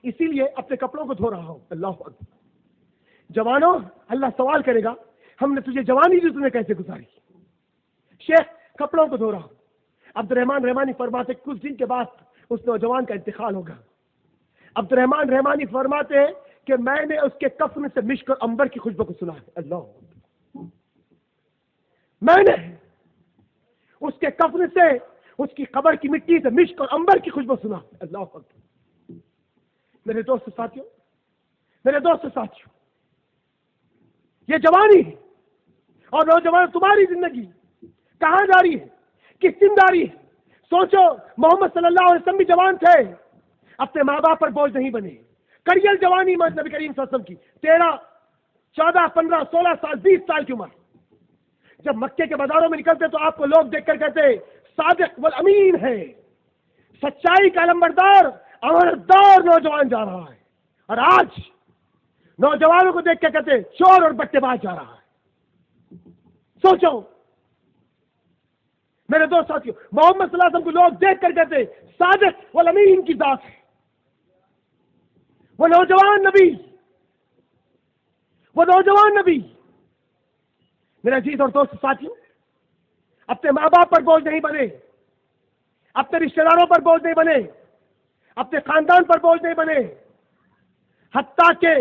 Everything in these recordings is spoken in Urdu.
اسی لیے اپنے کپڑوں کو دھو رہا ہوں. اللہ اکبر. جوانوں اللہ سوال کرے گا ہم نے تجھے جوانی دی تم نے کیسے گزاری. شیخ کپڑوں کو دھو رہا ہوں. عبد الرحمان رحمانی فرماتے کچھ دن کے بعد اس نوجوان کا انتقال ہوگا. عبد الرحمان رحمانی فرماتے ہیں کہ میں نے اس کے کفن سے مشک اور عنبر کی خوشبو کو سنا ہے. اللہ میں نے اس کے کفن سے اس کی قبر کی مٹی سے مشک اور عنبر کی خوشبو سنا. اللہ اکبر. میرے دوست ساتھیوں یہ جوانی ہے اور نوجوان تمہاری زندگی کہاں جا رہی ہے کس دن جا رہی ہے. سوچو محمد صلی اللہ علیہ وسلم بھی جوان تھے اپنے ماں باپ پر بوجھ نہیں بنے. کریل جوانی نبی کریم صلی اللہ علیہ وسلم کی 13 14 15 16 سال 20 سال کی عمر. جب مکے کے بازاروں میں نکلتے تو آپ کو لوگ دیکھ کر کہتے صادق والامین ہے, سچائی کا علمبردار امانتدار نوجوان جا رہا ہے. اور آج نوجوانوں کو دیکھ کے کہتے چور اور بٹے باز جا رہا ہے. سوچو میرے دوست ساتھیوں محمد صلی اللہ علیہ وسلم کو لوگ دیکھ کر کہتے صادق والامین کی ذات ہے. وہ نوجوان نبی میرے عزیز اور دوست ساتھیوں اپنے ماں باپ پر بوجھ نہیں بنے, اپنے رشتہ داروں پر بوجھ نہیں بنے, اپنے خاندان پر بوجھ نہیں بنے. حتیٰ کہ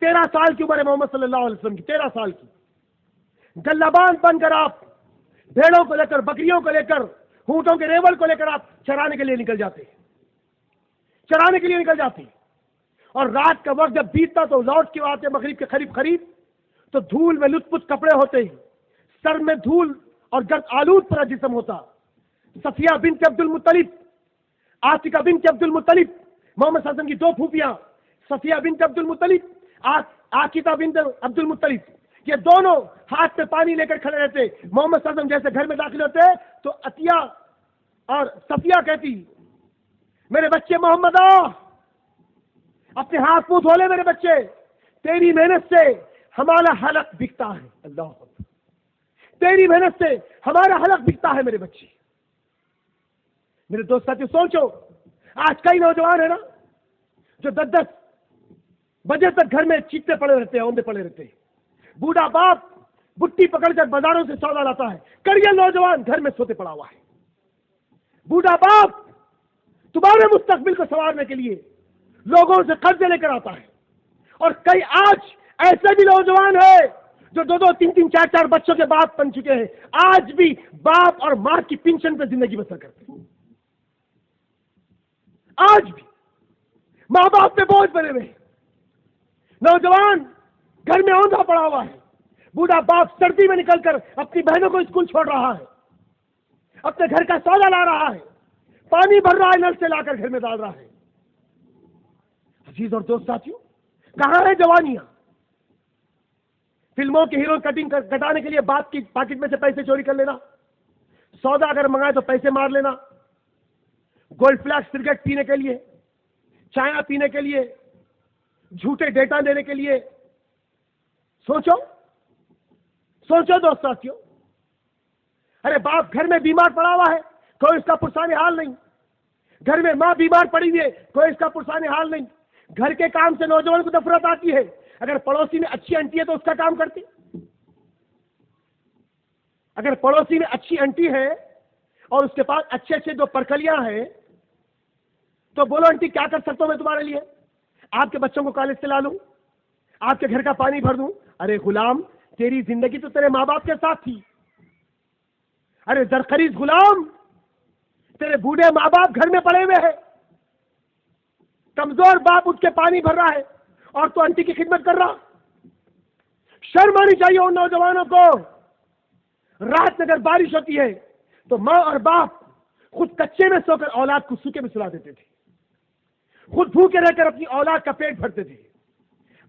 13 سال کی عمر ہے محمد صلی اللہ علیہ وسلم کی, 13 سال کی. گلابان بن کر آپ بھیڑوں کو لے کر بکریوں کو لے کر اونٹوں کے ریول کو لے کر آپ چرانے کے لیے نکل جاتے. اور رات کا وقت جب بیتتا تو لوٹ کے آتے مغرب کے قریب تو دھول میں لت پت کپڑے ہوتے ہیں, سر میں دھول اور گرد آلود پر جسم ہوتا. صفیہ بنت عبد المطلب, عاتکہ بنت عبد المطلب, محمد صلی اللہ علیہ وسلم کی 2 پھوپھیاں صفیہ بنت عبد المطلب, عاقبہ بنت عبد المطلب, یہ دونوں ہاتھ میں پانی لے کر کھڑے رہتے. محمد صلی اللہ علیہ وسلم جیسے گھر میں داخل ہوتے تو عطیہ اور صفیہ کہتی میرے بچے محمد اپنے ہاتھ منہ دھو لے میرے بچے, تیری محنت سے ہمارا حلق بکتا ہے. اللہ اکبر. تیری محنت سے ہمارا حلق بکتا ہے میرے بچے. میرے دوست ساتھی سوچو آج کئی نوجوان ہے نا جو 10 بجے تک گھر میں چیتے پڑے رہتے ہیں, اوندے پڑے رہتے ہیں. بوڑھا باپ بٹی پکڑ کر بازاروں سے سودا لاتا ہے, کریل نوجوان گھر میں سوتے پڑا ہوا ہے. بوڑھا باپ تمہارے مستقبل کو سنوارنے کے لیے لوگوں سے قرضے لے کر آتا ہے. اور کئی آج ایسے بھی نوجوان ہیں جو 2 3 4 4 بچوں کے باپ بن چکے ہیں, آج بھی باپ اور ماں کی پنشن پہ زندگی بسر کرتے ہیں. آج بھی ماں باپ پہ بوجھ بنے ہوئے. نوجوان گھر میں اوندا پڑا ہوا ہے. بوڑھا باپ سردی میں نکل کر اپنی بہنوں کو اسکول چھوڑ رہا ہے, اپنے گھر کا سودا لا رہا ہے, پانی بھر رہا ہے, نل سے لا کر گھر میں ڈال رہا ہے. عزیز اور دوست ساتھیوں کہاں ہے جوانیاں؟ فلموں کے ہیرو کٹنگ کٹانے کے لیے باپ کی پاکٹ میں سے پیسے چوری کر لینا, سودا اگر منگائے تو پیسے مار لینا, گولڈ فلیکس سگریٹ پینے کے لیے, چائے پینے کے لیے, جھوٹے ڈیٹا دینے کے لیے. سوچو دوست ساتھیوں, ارے باپ گھر میں بیمار پڑا ہوا ہے, کوئی اس کا پرسان حال نہیں. گھر میں ماں بیمار پڑی ہوئی ہے, کوئی اس کا پرسان حال نہیں. گھر کے کام سے نوجوان کو نفرت آتی ہے. اگر پڑوسی میں اچھی انٹی ہے تو اس کا کام کرتی. اگر پڑوسی میں اچھی انٹی ہے اور اس کے پاس اچھے 2 پرکلیاں ہیں تو بولو انٹی کیا کر سکتا ہوں میں تمہارے لیے؟ آپ کے بچوں کو کالج سے لا لوں, آپ کے گھر کا پانی بھر دوں. ارے غلام تیری زندگی تو تیرے ماں باپ کے ساتھ تھی. ارے زرخریز غلام تیرے بوڑھے ماں باپ گھر میں پڑے ہوئے ہیں, کمزور باپ اٹھ کے پانی بھر رہا ہے اور تو انٹی کی خدمت کر رہا. شرم آنی چاہیے ان نوجوانوں کو. رات میں اگر بارش ہوتی ہے تو ماں اور باپ خود کچے میں سو کر اولاد کو سوکھے میں سلا دیتے تھے, خود بھوکے رہ کر اپنی اولاد کا پیٹ بھرتے تھے.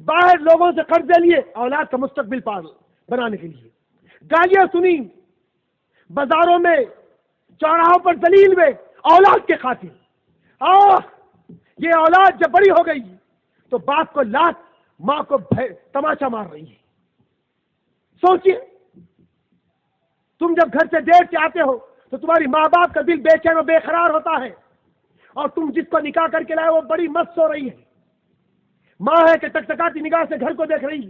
باہر لوگوں سے قرضے لیے اولاد کا مستقبل بنانے کے لیے. گالیاں سنی بازاروں میں, چوراہوں پر ذلیل ہوئے اولاد کے خاطر. یہ اولاد جب بڑی ہو گئی تو باپ کو لات, ماں کو تماچا مار رہی ہے. سوچئے تم جب گھر سے دیر سے آتے ہو تو تمہاری ماں باپ کا دل بے چین و بے قرار ہوتا ہے, اور تم جس کو نکاح کر کے لائے وہ بڑی مست سو رہی ہے. ماں ہے کہ ٹکٹکاتی نگاہ سے گھر کو دیکھ رہی،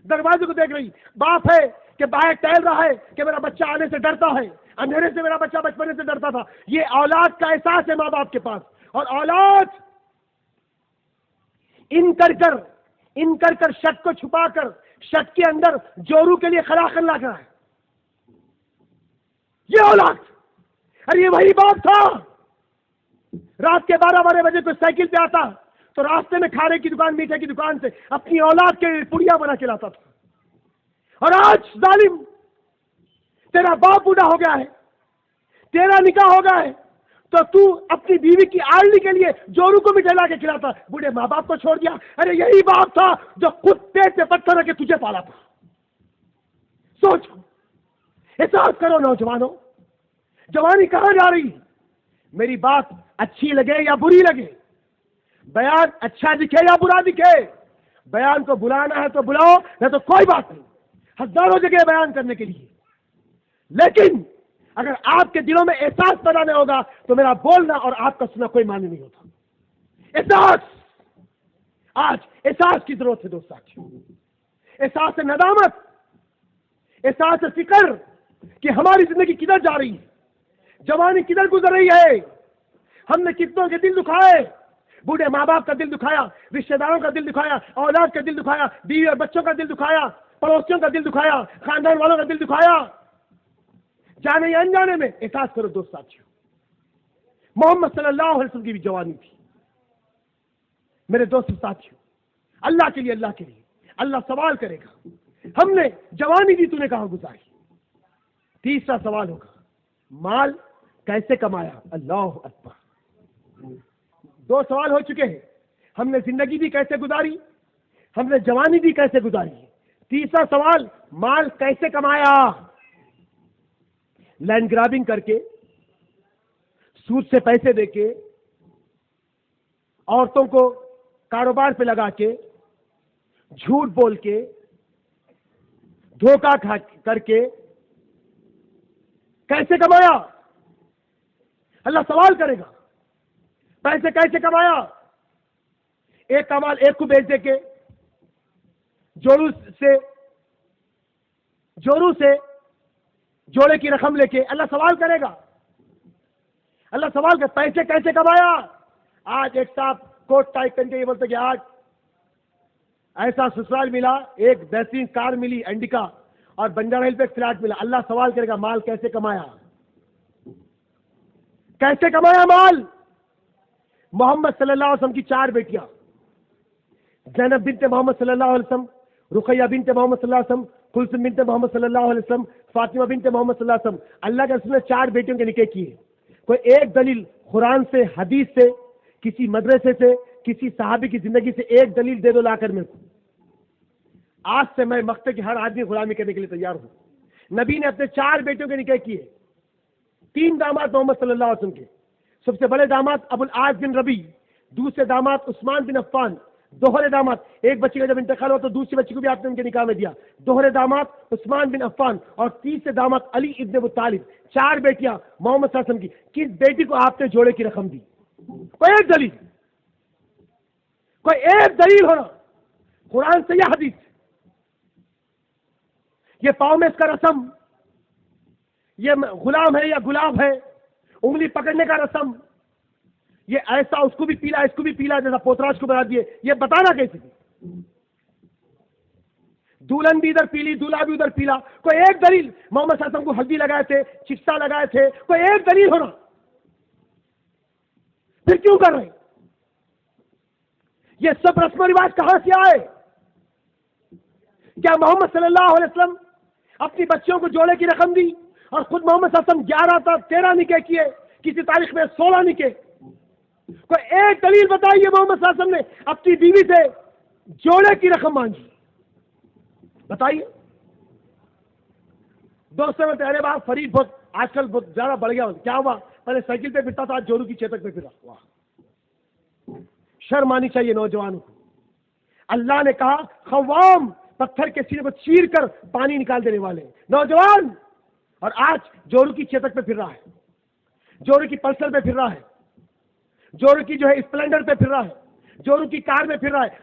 دروازے کو دیکھ رہی، باپ ہے کہ باہر ٹہل رہا ہے کہ میرا بچہ آنے سے ڈرتا ہے، اندھیرے سے میرا بچہ بچپنے سے ڈرتا تھا۔ یہ اولاد کا احساس ہے ماں باپ کے پاس، اور اولاد ان کر کر شک کو چھپا کر شک کے اندر جورو کے لیے خلاقن لا کر ہے۔ یہ اولاد، ارے یہ وہی باپ تھا رات کے 12 بجے کو سائیکل پہ آتا تو راستے میں کھانے کی دکان، میٹھے کی دکان سے اپنی اولاد کے لیے پڑیا بنا کے لاتا تھا۔ اور آج ظالم، تیرا باپ بوڑھا ہو گیا ہے، تیرا نکاح ہو گیا ہے، تو اپنی بیوی کی آرلی کے لیے جورو کو بھی لا کے کھلاتا، بوڑھے ماں باپ کو چھوڑ دیا۔ ارے یہی باپ تھا جو خود پیٹ پہ پتھر رکھ کے تجھے پالا تھا۔ سوچو، احساس کرو نوجوانوں، جوانی کہاں جا رہی؟ میری بات اچھی لگے یا بری لگے، بیان اچھا دکھے یا برا دکھے، بیان کو بلانا ہے تو بلاؤ، نہ تو کوئی بات نہیں، ہزاروں جگہ بیان کرنے کے لیے۔ لیکن اگر آپ کے دلوں میں احساس پیدا نہیں ہوگا تو میرا بولنا اور آپ کا سننا کوئی معنی نہیں ہوتا۔ احساس، آج احساس کی ضرورت ہے دوست ساتھیوں، احساس ندامت، احساس فکر کہ ہماری زندگی کدھر جا رہی ہے، جوانی کدھر گزر رہی ہے، ہم نے کتنوں کے دل دکھائے، بوڑھے ماں باپ کا دل دکھایا، رشتہ داروں کا دل دکھایا، اولاد کا دل دکھایا، بیوی اور بچوں کا دل دکھایا، پڑوسیوں کا دل دکھایا، خاندان والوں کا دل دکھایا۔ جانے یا انجانے میں احساس کرو دوست ساتھیوں، محمد صلی اللہ علیہ وسلم کی بھی جوانی تھی۔ میرے دوست ساتھیوں، اللہ کے لیے اللہ سوال کرے گا، ہم نے جوانی دی، تو نے کہاں گزاری؟ تیسرا سوال ہوگا، مال کیسے کمایا؟ اللہ اکبر۔ دو سوال ہو چکے ہیں، ہم نے زندگی بھی کیسے گزاری، ہم نے جوانی بھی کیسے گزاری، تیسرا سوال، مال کیسے کمایا؟ لینڈ گرابنگ کر کے، سود سے پیسے دے کے، عورتوں کو کاروبار پہ لگا کے، جھوٹ بول کے، دھوکہ کھا کر کے، کیسے کمایا؟ اللہ سوال کرے گا، پیسے کیسے کمایا؟ ایک کا مال ایک کو بیچ دے کے، جورو سے جوڑے کی رقم لے کے، اللہ سوال کرے گا۔ اللہ سوال کر، پیسے کیسے کمایا؟ آج ایک صاحب کوٹ ٹائی کر کے یہ بولتے کہ آج ایسا سسرال ملا، ایک بہترین کار ملی انڈیکا، اور بنجارا ہل پہ ایک فلیٹ ملا۔ اللہ سوال کرے گا، مال کیسے کمایا؟ کیسے کمایا مال؟ محمد صلی اللہ علیہ وسلم کی 4 بیٹیاں، زینب بنت محمد صلی اللہ علیہ وسلم، رقیہ بنت محمد صلی اللہ علیہ وسلم، کلثوم بنت محمد صلی اللہ علیہ وسلم، فاطمہ بنت محمد صلی اللہ علیہ وسلم۔ اللہ کے رسول نے 4 بیٹیوں کے نکاح کیے۔ کوئی ایک دلیل قرآن سے، حدیث سے، کسی مدرسے سے، کسی صحابی کی زندگی سے ایک دلیل دے دو لا کر میرے کو۔ آج سے میں مقتے کی ہر آدمی غلامی کرنے کے لیے تیار ہوں۔ نبی نے اپنے 4 بیٹیوں کے نکاح کیے، 3 داماد محمد صلی اللہ علیہ وسلم کے۔ سب سے بڑے داماد ابو العاص بن ربیع، دوسرے داماد عثمان بن عفان، دوہرے داماد، ایک بچی کا جب انتقال ہوا تو دوسری بچی کو بھی آپ نے ان کے نکاح میں دیا، دوہرے داماد عثمان بن عفان، اور تیسرے داماد علی ابن ابو طالب۔ 4 بیٹیاں محمد صلی اللہ علیہ وسلم کی۔ کس بیٹی کو آپ نے جوڑے کی رقم دی؟ کوئی ایک دلیل ہونا، قرآن سے یا حدیث سے۔ یہ پاؤں میں اس کا رسم، یہ غلام ہے یا گلاب ہے، انگلی پکڑنے کا رسم، یہ ایسا اس کو بھی پیلا اس کو بھی پیلا جیسا پوتراج کو بنا دیے، یہ بتانا کیسے؟ دلہن بھی ادھر پیلی، دولہا بھی ادھر پیلا۔ کوئی ایک دلیل، محمد صلی اللہ علیہ وسلم کو ہلدی لگائے تھے، چکسا لگائے تھے، کوئی ایک دلیل ہونا۔ پھر کیوں کر رہے؟ یہ سب رسم و رواج کہاں سے آئے؟ کیا محمد صلی اللہ علیہ وسلم اپنی بچیوں کو جوڑے کی رقم دی اور خود محمد صلی اللہ علیہ وسلم 11 تھا 13 نکاح کیے، کسی تاریخ میں 16 نکاح؟ کوئی ایک دلیل بتائیے محمد صلی اللہ علیہ وسلم نے اپنی بیوی سے جوڑے کی رقم مانگی، بتائیے۔ دوستوں میں پہلے بار فرید بہت آج کل بہت زیادہ بڑھ گیا، کیا ہوا؟ پہلے سائیکل پہ پھرتا تھا، جورو کی چیتک پہ پھر رہا۔ شرم آنی چاہیے نوجوانوں کو۔ اللہ نے کہا خوام، پتھر کے سینے کو چیر کر پانی نکال دینے والے نوجوان، اور آج جورو کی چیتک پہ پھر رہا ہے، جورو کی پلسر پہ پھر رہا ہے، جورو کی جو ہے اسپلینڈر پہ پھر رہا ہے، جورو کی کار میں پھر رہا ہے۔